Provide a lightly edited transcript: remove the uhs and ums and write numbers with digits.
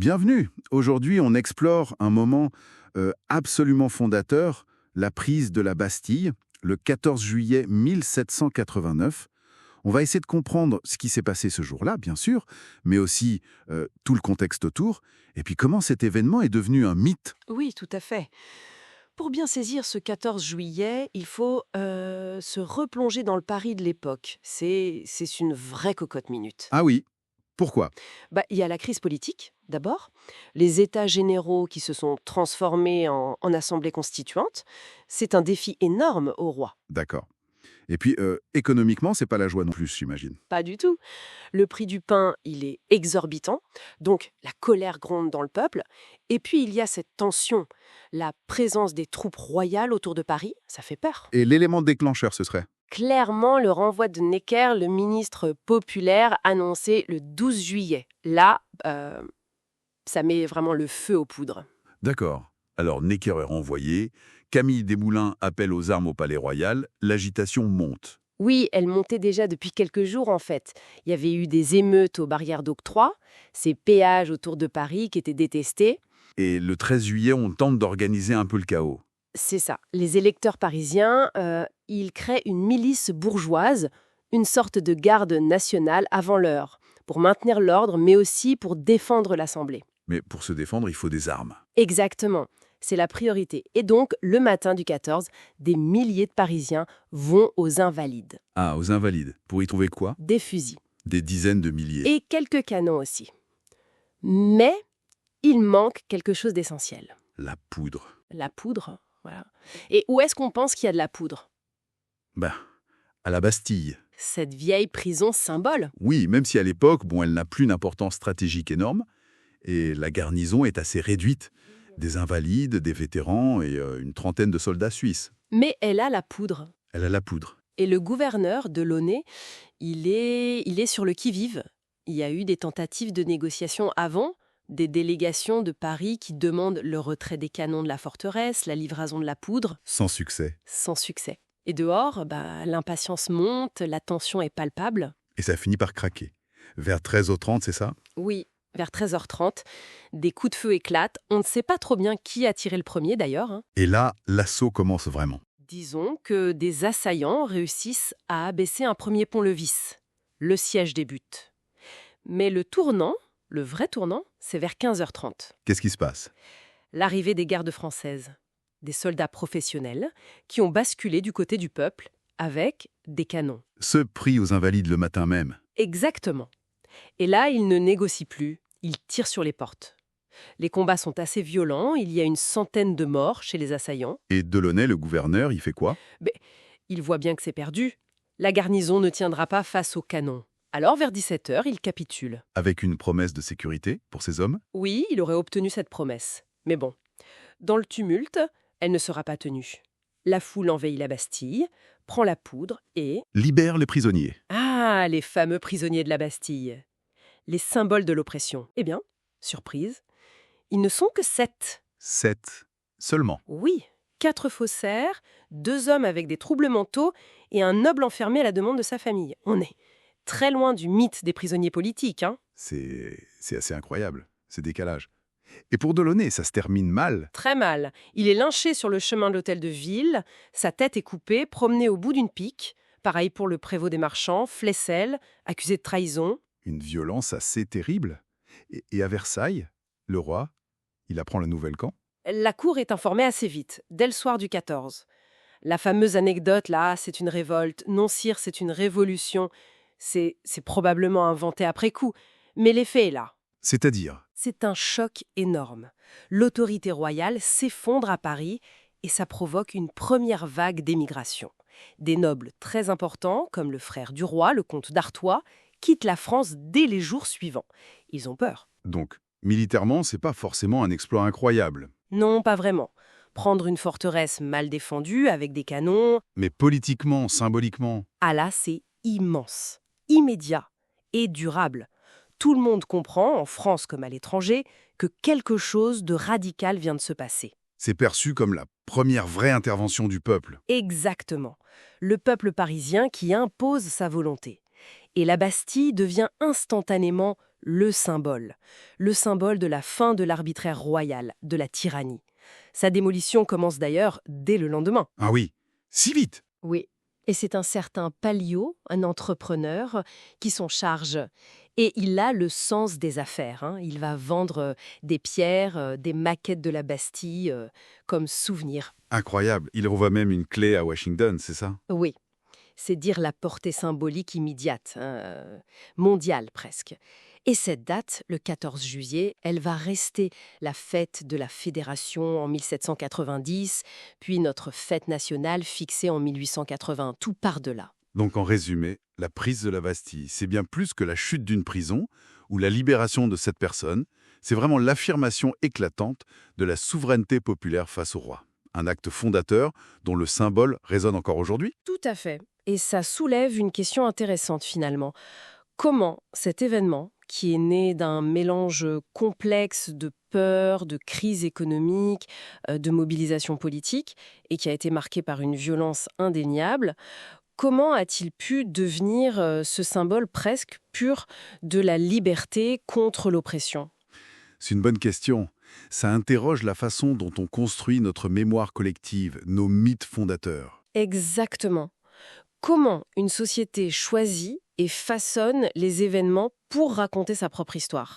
Bienvenue. Aujourd'hui, on explore un moment absolument fondateur, la prise de la Bastille, le 14 juillet 1789. On va essayer de comprendre ce qui s'est passé ce jour-là, bien sûr, mais aussi tout le contexte autour, et puis comment cet événement est devenu un mythe. Oui, tout à fait. Pour bien saisir ce 14 juillet, il faut se replonger dans le Paris de l'époque. C'est une vraie cocotte minute. Ah oui, pourquoi? Il y a la crise politique, d'abord, les États généraux qui se sont transformés en assemblée constituante. C'est un défi énorme au roi. D'accord. Et puis, économiquement, c'est pas la joie non plus, j'imagine. Pas du tout. Le prix du pain, il est exorbitant, donc la colère gronde dans le peuple. Et puis il y a cette tension, la présence des troupes royales autour de Paris, ça fait peur. Et l'élément déclencheur, ce serait? Clairement, le renvoi de Necker, le ministre populaire, annoncé le 12 juillet. Là, ça met vraiment le feu aux poudres. D'accord. Alors Necker est renvoyé, Camille Desmoulins appelle aux armes au Palais Royal, l'agitation monte. Oui, elle montait déjà depuis quelques jours en fait. Il y avait eu des émeutes aux barrières d'octroi, ces péages autour de Paris qui étaient détestés. Et le 13 juillet, on tente d'organiser un peu le chaos. C'est ça. Les électeurs parisiens, ils créent une milice bourgeoise, une sorte de garde nationale avant l'heure, pour maintenir l'ordre, mais aussi pour défendre l'Assemblée. Mais pour se défendre, il faut des armes. Exactement. C'est la priorité. Et donc, le matin du 14, des milliers de Parisiens vont aux Invalides. Ah, aux Invalides. Pour y trouver quoi? Des fusils. Des dizaines de milliers. Et quelques canons aussi. Mais il manque quelque chose d'essentiel. La poudre. La poudre, voilà. Et où est-ce qu'on pense qu'il y a de la poudre? À la Bastille. Cette vieille prison symbole. Oui, même si à l'époque, elle n'a plus une importance stratégique énorme, et la garnison est assez réduite. Des invalides, des vétérans et une trentaine de soldats suisses. Mais elle a la poudre. Elle a la poudre. Et le gouverneur de Launay, il est sur le qui-vive. Il y a eu des tentatives de négociation avant, des délégations de Paris qui demandent le retrait des canons de la forteresse, la livraison de la poudre, Sans succès. sans succès. Et dehors, l'impatience monte, la tension est palpable. Et ça finit par craquer. Vers 13h30, c'est ça? Oui, vers 13h30, des coups de feu éclatent. On ne sait pas trop bien qui a tiré le premier d'ailleurs. Et là, l'assaut commence vraiment. Disons que des assaillants réussissent à abaisser un premier pont-levis. Le siège débute. Mais le tournant, le vrai tournant, c'est vers 15h30. Qu'est-ce qui se passe? L'arrivée des gardes françaises, des soldats professionnels qui ont basculé du côté du peuple avec des canons. Ceux pris aux Invalides le matin même. Exactement. Et là, ils ne négocient plus, ils tirent sur les portes. Les combats sont assez violents, il y a une centaine de morts chez les assaillants. Et Delaunay, le gouverneur, il fait quoi? Il voit bien que c'est perdu. La garnison ne tiendra pas face aux canons. Alors, vers 17h, il capitule. Avec une promesse de sécurité pour ces hommes? Oui, il aurait obtenu cette promesse. Mais bon, dans le tumulte, elle ne sera pas tenue. La foule envahit la Bastille, prend la poudre et... Libère les prisonniers. Ah, les fameux prisonniers de la Bastille. Les symboles de l'oppression. Eh bien, surprise, ils ne sont que 7. 7 seulement. Oui, 4 faussaires, 2 hommes avec des troubles mentaux et un noble enfermé à la demande de sa famille. On est très loin du mythe des prisonniers politiques, hein. C'est assez incroyable, ces décalages. Et pour Delaunay, ça se termine mal. Très mal. Il est lynché sur le chemin de l'hôtel de ville, sa tête est coupée, promenée au bout d'une pique. Pareil pour le prévôt des marchands, Flessel, accusé de trahison. Une violence assez terrible. Et à Versailles, le roi, il apprend la nouvelle quand? La cour est informée assez vite, dès le soir du 14. La fameuse anecdote, là, c'est une révolte. Non, sire, c'est une révolution. C'est probablement inventé après coup. Mais l'effet est là. C'est-à-dire? C'est un choc énorme. L'autorité royale s'effondre à Paris et ça provoque une première vague d'émigration. Des nobles très importants, comme le frère du roi, le comte d'Artois, quittent la France dès les jours suivants. Ils ont peur. Donc, militairement, c'est pas forcément un exploit incroyable. Non, pas vraiment. Prendre une forteresse mal défendue avec des canons, Mais politiquement, symboliquement, ah là, c'est immense, immédiat et durable. Tout le monde comprend, en France comme à l'étranger, que quelque chose de radical vient de se passer. c'est perçu comme la première vraie intervention du peuple. Exactement. Le peuple parisien qui impose sa volonté. Et la Bastille devient instantanément le symbole de la fin de l'arbitraire royal, de la tyrannie. Sa démolition commence d'ailleurs dès le lendemain. Ah oui, si vite! Oui, et c'est un certain Palio, un entrepreneur, qui s'en charge. Et il a le sens des affaires, hein. Il va vendre des pierres, des maquettes de la Bastille, comme souvenir. Incroyable, il revoit même une clé à Washington, c'est ça? Oui, c'est dire la portée symbolique immédiate, hein, mondiale presque. Et cette date, le 14 juillet, elle va rester la fête de la Fédération en 1790, puis notre fête nationale fixée en 1880, tout par-delà. Donc en résumé, la prise de la Bastille, c'est bien plus que la chute d'une prison ou la libération de cette personne, c'est vraiment l'affirmation éclatante de la souveraineté populaire face au roi. Un acte fondateur dont le symbole résonne encore aujourd'hui. Tout à fait. Et ça soulève une question intéressante finalement. Comment cet événement, qui est né d'un mélange complexe de peur, de crise économique, de mobilisation politique, et qui a été marqué par une violence indéniable, comment a-t-il pu devenir ce symbole presque pur de la liberté contre l'oppression? C'est une bonne question. Ça interroge la façon dont on construit notre mémoire collective, nos mythes fondateurs. Exactement. Comment une société choisit et façonne les événements pour raconter sa propre histoire?